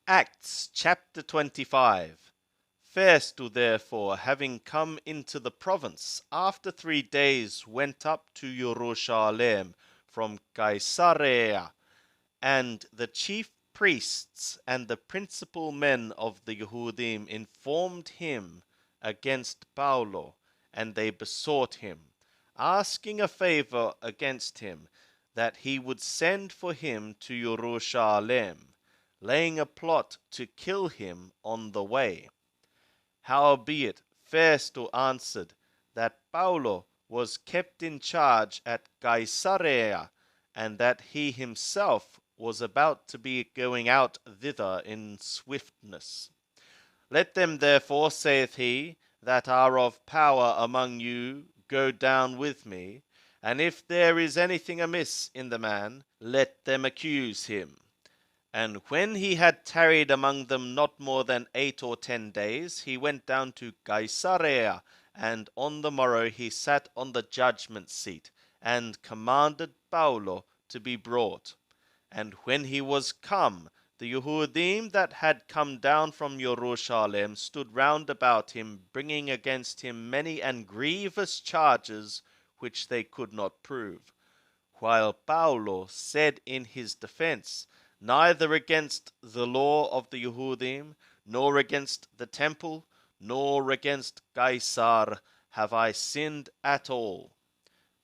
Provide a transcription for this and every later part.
Acts chapter 25. Festus therefore, having come into the province, after 3 days went up to Jerusalem from Caesarea, and the chief priests and the principal men of the Yehudim informed him against Paulo, and they besought him, asking a favor against him, that he would send for him to Jerusalem, laying a plot to kill him on the way. Howbeit Festus answered that Paulo was kept in charge at Caesarea, and that he himself was about to be going out thither in swiftness. Let them therefore, saith he, that are of power among you, go down with me, and if there is anything amiss in the man, let them accuse him. And when he had tarried among them not more than 8 or 10 days, he went down to Caesarea, and on the morrow he sat on the judgment seat, and commanded Paulo to be brought. And when he was come, the Yehudim that had come down from Jerusalem stood round about him, bringing against him many and grievous charges, which they could not prove. While Paulo said in his defense, neither against the law of the Yehudim, nor against the temple, nor against Caesar have I sinned at all.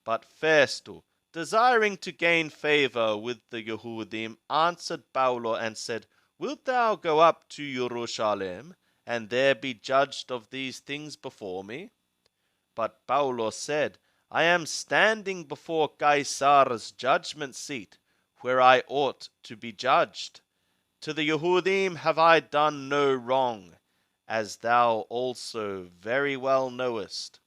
But Festus, desiring to gain favor with the Yehudim, answered Paulo and said, Wilt thou go up to Jerusalem, and there be judged of these things before me? But Paulo said, I am standing before Caesar's judgment seat, where I ought to be judged. To the Yehudim have I done no wrong, as thou also very well knowest.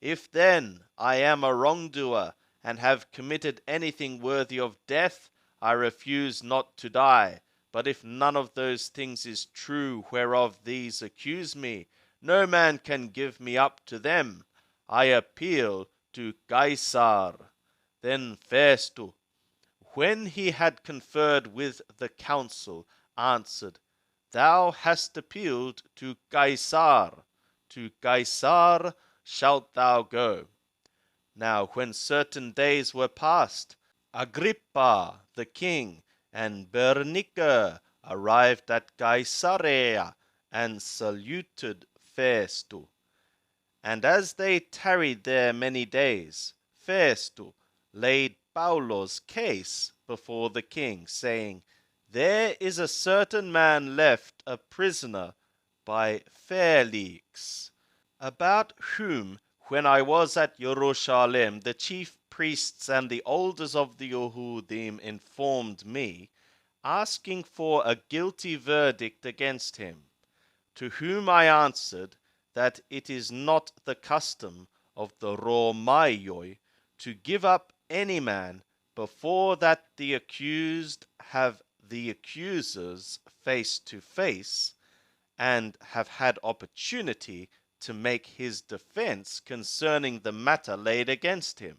If then I am a wrongdoer, and have committed anything worthy of death, I refuse not to die. But if none of those things is true whereof these accuse me, no man can give me up to them. I appeal to Caesar. Then Festus, when he had conferred with the council, answered, Thou hast appealed to Caesar. To Caesar shalt thou go. Now when certain days were past, Agrippa the king and Bernice arrived at Caesarea, and saluted Festus. And as they tarried there many days, Festus laid Paulo's case before the king, saying, There is a certain man left a prisoner by Felix, about whom, when I was at Jerusalem, the chief priests and the elders of the Yehudim informed me, asking for a guilty verdict against him. To whom I answered that it is not the custom of the Romaioi to give up any man before that the accused have the accusers face to face, and have had opportunity to make his defense concerning the matter laid against him.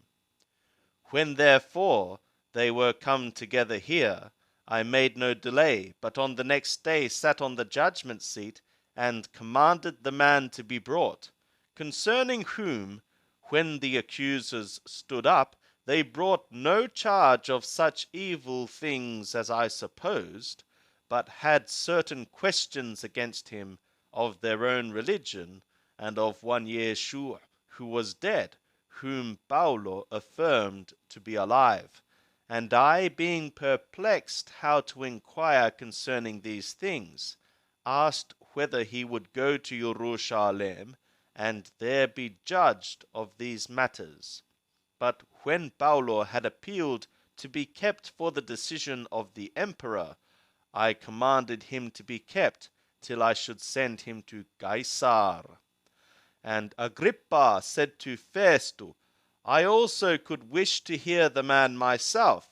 When therefore they were come together here, I made no delay, but on the next day sat on the judgment seat, and commanded the man to be brought, concerning whom, when the accusers stood up, they brought no charge of such evil things as I supposed, but had certain questions against him of their own religion, and of one Yeshua, who was dead, whom Paulo affirmed to be alive. And I, being perplexed how to inquire concerning these things, asked whether he would go to Jerusalem, and there be judged of these matters. But when Paulo had appealed to be kept for the decision of the emperor, I commanded him to be kept till I should send him to Caesar. And Agrippa said to Festus, I also could wish to hear the man myself.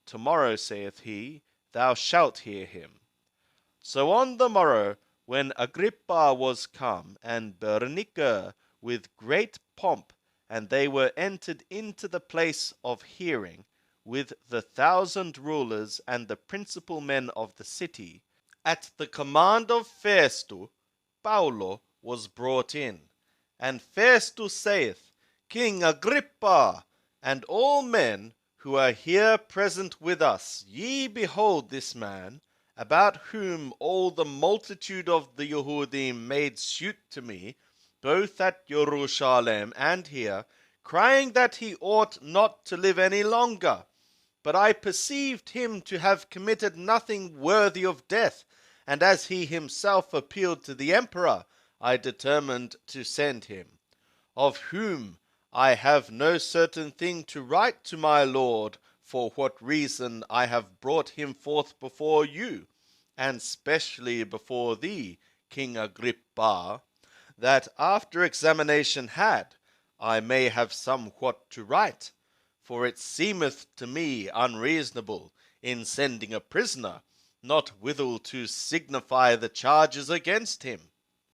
Tomorrow, saith he, thou shalt hear him. So on the morrow, when Agrippa was come, and Bernice with great pomp, and they were entered into the place of hearing, with the 1,000 rulers and the principal men of the city, At the command of Festo, Paulo was brought in. And Festus saith, King Agrippa, and all men who are here present with us, ye behold this man, about whom all the multitude of the Yehudim made suit to me, both at Jerusalem and here, crying that he ought not to live any longer. But I perceived him to have committed nothing worthy of death, and as he himself appealed to the emperor, I determined to send him, of whom I have no certain thing to write to my lord, for what reason I have brought him forth before you, and specially before thee, King Agrippa, that after examination had, I may have somewhat to write. For it seemeth to me unreasonable, in sending a prisoner, not withal to signify the charges against him.